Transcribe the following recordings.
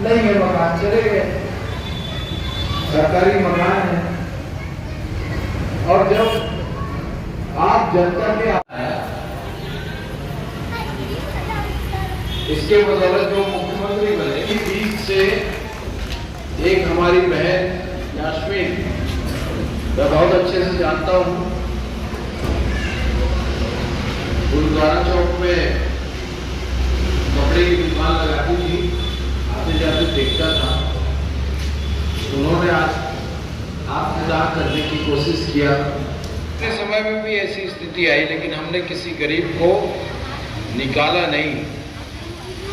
नहीं है मकान, चले गए, सरकारी मकान है। और जब आप जनता के आया, इसके बदौलत जो मुख्यमंत्री बने, कि बीच से एक हमारी बहन यास्मीन, मैं बहुत अच्छे से जानता हूँ, गुरुद्वारा चौक में कपड़े की दुकान लगाती थी, आते जाते देखता था। उन्होंने आज आत्मदाह करने की कोशिश किया। अपने समय में भी ऐसी स्थिति आई, लेकिन हमने किसी गरीब को निकाला नहीं।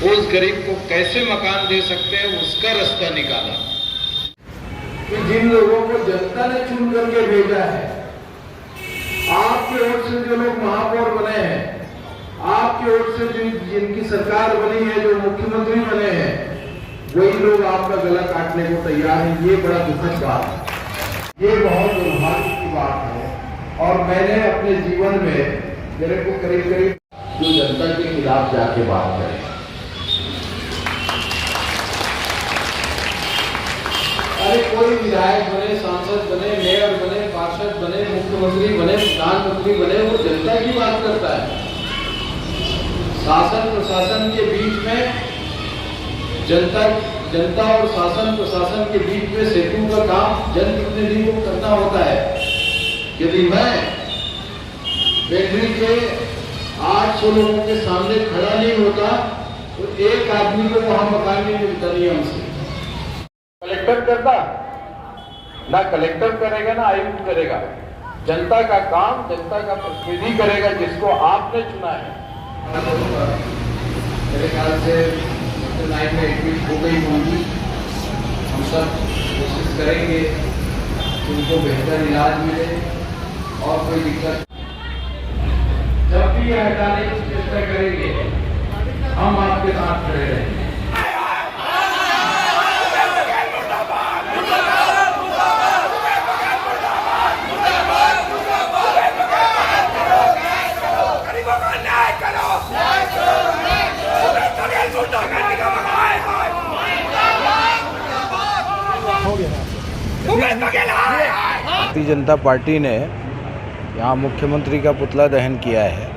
उस गरीब को कैसे मकान दे सकते हैं, उसका रास्ता निकाला। कि जिन लोगों को जनता ने चुन करके भेजा है, आपके वोट से जो लोग महापौर बने हैं, आपके वोट से जिनकी सरकार बनी है, जो मुख्यमंत्री बने हैं, वही लोग आपका गला काटने को तैयार हैं। ये बड़ा दुखद बात है, ये बहुत दुर्भाग्य की बात है। और मैंने अपने जीवन में मेरे को करीब करीब जो जनता के खिलाफ जाके बात करें, अरे कोई विधायक बने, सांसद बने, मेयर बने, पार्षद बने, मुख्यमंत्री बने, प्रधानमंत्री बने, वो जनता की बात करता है। शासन प्रशासन के बीच में जनता और शासन प्रशासन के बीच में सेतु का काम जनप्रतिनिधि को करना होता है। यदि मैं बेटरी के 800 लोगों के सामने खड़ा नहीं होता तो एक आदमी को वहां मकान नहीं मिलता नियम से। कलेक्टर करता ना, कलेक्टर करेगा ना आयुक्त करेगा। जनता का काम जनता का प्रतिनिधि करेगा, जिसको आपने चुना है। मेरे ख्याल से लाइन में एडमिट हो गई होंगी। हम सब कोशिश करेंगे कि उनको बेहतर इलाज मिले और कोई दिक्कत। जब भी यह हटाने की चेष्टा करेंगे, हम आपके साथ खड़े रहेंगे। भारतीय जनता पार्टी ने यहाँ मुख्यमंत्री का पुतला दहन किया है।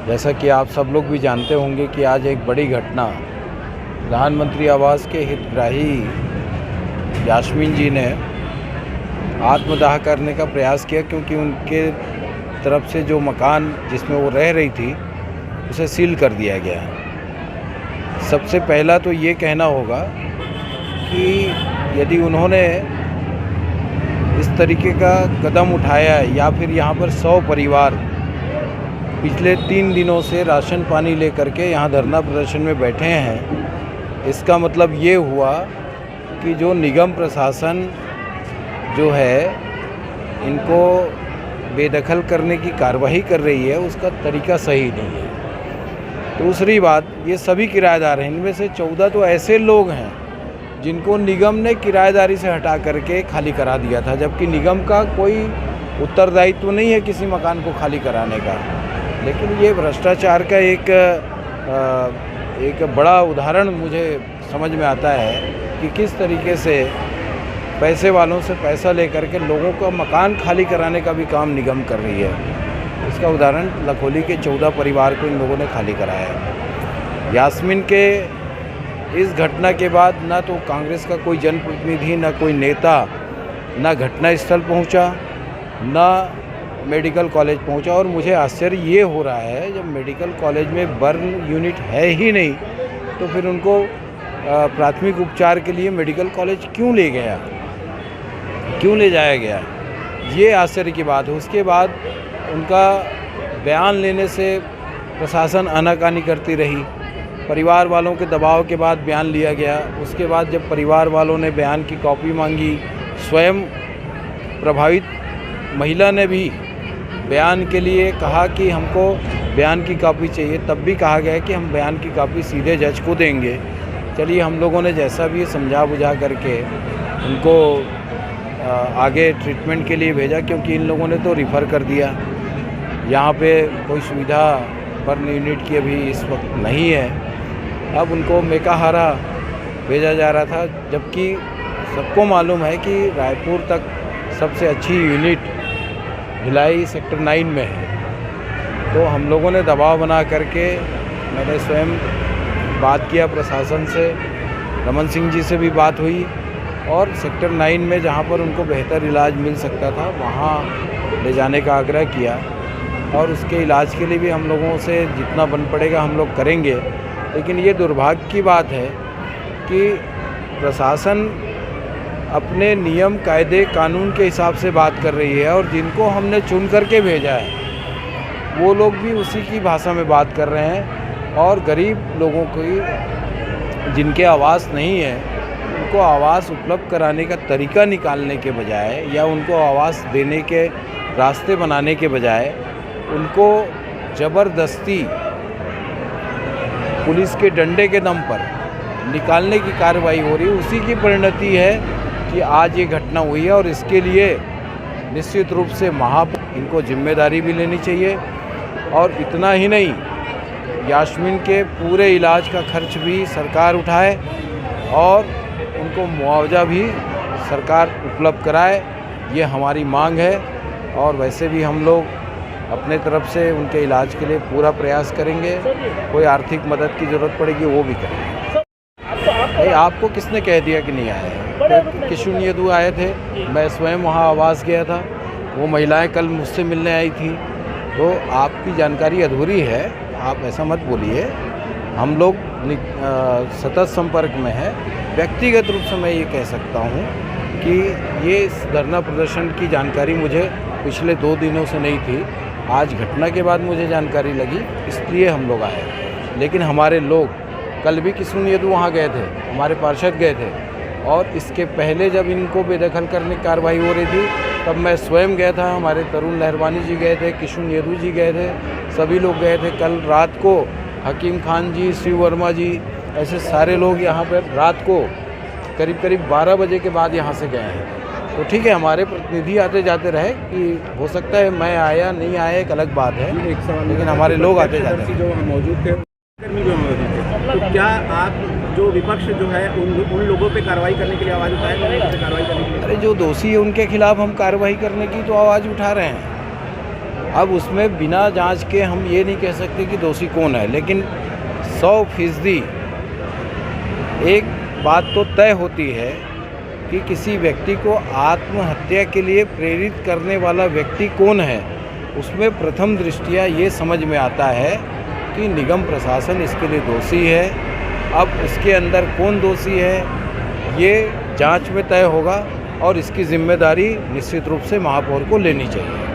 जैसा कि आप सब लोग भी जानते होंगे कि आज एक बड़ी घटना, प्रधानमंत्री आवास के हितग्राही यास्मीन जी ने आत्मदाह करने का प्रयास किया, क्योंकि उनके तरफ से जो मकान जिसमें वो रह रही थी उसे सील कर दिया गया है। सबसे पहला तो ये कहना होगा कि यदि उन्होंने इस तरीके का कदम उठाया है, या फिर यहाँ पर 100 परिवार पिछले 3 दिनों से राशन पानी लेकर के यहाँ धरना प्रदर्शन में बैठे हैं, इसका मतलब ये हुआ कि जो निगम प्रशासन जो है इनको बेदखल करने की कार्रवाई कर रही है, उसका तरीका सही नहीं है। दूसरी बात, ये सभी किराएदार हैं, इनमें से 14 तो ऐसे लोग हैं जिनको निगम ने किराएदारी से हटा करके खाली करा दिया था, जबकि निगम का कोई उत्तरदायित्व नहीं है किसी मकान को खाली कराने का। लेकिन ये भ्रष्टाचार का एक बड़ा उदाहरण मुझे समझ में आता है कि किस तरीके से पैसे वालों से पैसा लेकर के लोगों का मकान खाली कराने का भी काम निगम कर रही है। इसका उदाहरण लखोली के 14 परिवार को इन लोगों ने खाली कराया है। यास्मीन के इस घटना के बाद ना तो कांग्रेस का कोई जनप्रतिनिधि, ना कोई नेता, ना घटनास्थल पहुंचा, ना मेडिकल कॉलेज पहुंचा। और मुझे आश्चर्य ये हो रहा है, जब मेडिकल कॉलेज में बर्न यूनिट है ही नहीं तो फिर उनको प्राथमिक उपचार के लिए मेडिकल कॉलेज क्यों ले जाया गया, ये आश्चर्य की बात है। उसके बाद उनका बयान लेने से प्रशासन आनाकानी करती रही, परिवार वालों के दबाव के बाद बयान लिया गया। उसके बाद जब परिवार वालों ने बयान की कॉपी मांगी, स्वयं प्रभावित महिला ने भी बयान के लिए कहा कि हमको बयान की कॉपी चाहिए, तब भी कहा गया कि हम बयान की कॉपी सीधे जज को देंगे। चलिए, हम लोगों ने जैसा भी समझा बुझा करके उनको आगे ट्रीटमेंट के लिए भेजा, क्योंकि इन लोगों ने तो रिफ़र कर दिया। यहाँ पे कोई सुविधा बर्न यूनिट की अभी इस वक्त नहीं है। अब उनको मेकाहारा भेजा जा रहा था, जबकि सबको मालूम है कि रायपुर तक सबसे अच्छी यूनिट भिलाई सेक्टर 9 में है। तो हम लोगों ने दबाव बना करके, मैंने स्वयं बात किया प्रशासन से, रमन सिंह जी से भी बात हुई और सेक्टर 9 में जहाँ पर उनको बेहतर इलाज मिल सकता था वहाँ ले जाने का आग्रह किया और उसके इलाज के लिए भी हम लोगों से जितना बन पड़ेगा हम लोग करेंगे। लेकिन ये दुर्भाग्य की बात है कि प्रशासन अपने नियम कायदे कानून के हिसाब से बात कर रही है और जिनको हमने चुन करके भेजा है वो लोग भी उसी की भाषा में बात कर रहे हैं और गरीब लोगों की जिनके आवास नहीं है उनको आवास उपलब्ध कराने का तरीका निकालने के बजाय या उनको आवास देने के रास्ते बनाने के बजाय उनको ज़बरदस्ती पुलिस के डंडे के दम पर निकालने की कार्रवाई हो रही है। उसी की परिणति है कि आज ये घटना हुई है और इसके लिए निश्चित रूप से इनको जिम्मेदारी भी लेनी चाहिए। और इतना ही नहीं, यास्मीन के पूरे इलाज का खर्च भी सरकार उठाए और उनको मुआवजा भी सरकार उपलब्ध कराए, ये हमारी मांग है। और वैसे भी हम लोग अपने तरफ से उनके इलाज के लिए पूरा प्रयास करेंगे। कोई आर्थिक मदद की ज़रूरत पड़ेगी वो भी करेंगे। भाई आपको किसने कह दिया कि नहीं आए? किशुन यदू आए थे, मैं स्वयं वहाँ आवास गया था, वो महिलाएं कल मुझसे मिलने आई थी। तो आपकी जानकारी अधूरी है, आप ऐसा मत बोलिए। हम लोग सतत संपर्क में हैं। व्यक्तिगत रूप से मैं ये कह सकता हूँ कि ये इस धरना प्रदर्शन की जानकारी मुझे पिछले 2 दिनों से नहीं थी। आज घटना के बाद मुझे जानकारी लगी, इसलिए हम लोग आए। लेकिन हमारे लोग कल भी किशुन यदू वहाँ गए थे, हमारे पार्षद गए थे और इसके पहले जब इनको बेदखल करने की कार्रवाई हो रही थी तब मैं स्वयं गया था, हमारे तरुण लहरवानी जी गए थे, किशुन यदू जी गए थे, सभी लोग गए थे। कल रात को हकीम खान जी, शिव वर्मा जी, ऐसे सारे लोग यहाँ पर रात को करीब 12 बजे के बाद यहाँ से गए हैं। तो ठीक है, हमारे प्रतिनिधि आते जाते रहे कि हो सकता है मैं आया नहीं आया एक अलग बात है, लेकिन हमारे लोग आते जाते हैं। जो मौजूद थे तो क्या आप जो विपक्ष जो है उन लोगों पे कार्रवाई करने के लिए आवाज़ उठाए, कार्रवाई करने के लिए? अरे जो दोषी है उनके खिलाफ हम कार्रवाई करने की तो आवाज़ उठा रहे हैं। अब उसमें बिना जांच के हम ये नहीं कह सकते कि दोषी कौन है, लेकिन 100% एक बात तो तय होती है कि किसी व्यक्ति को आत्महत्या के लिए प्रेरित करने वाला व्यक्ति कौन है। उसमें प्रथम दृष्टया ये समझ में आता है कि निगम प्रशासन इसके लिए दोषी है। अब इसके अंदर कौन दोषी है ये जांच में तय होगा और इसकी जिम्मेदारी निश्चित रूप से महापौर को लेनी चाहिए।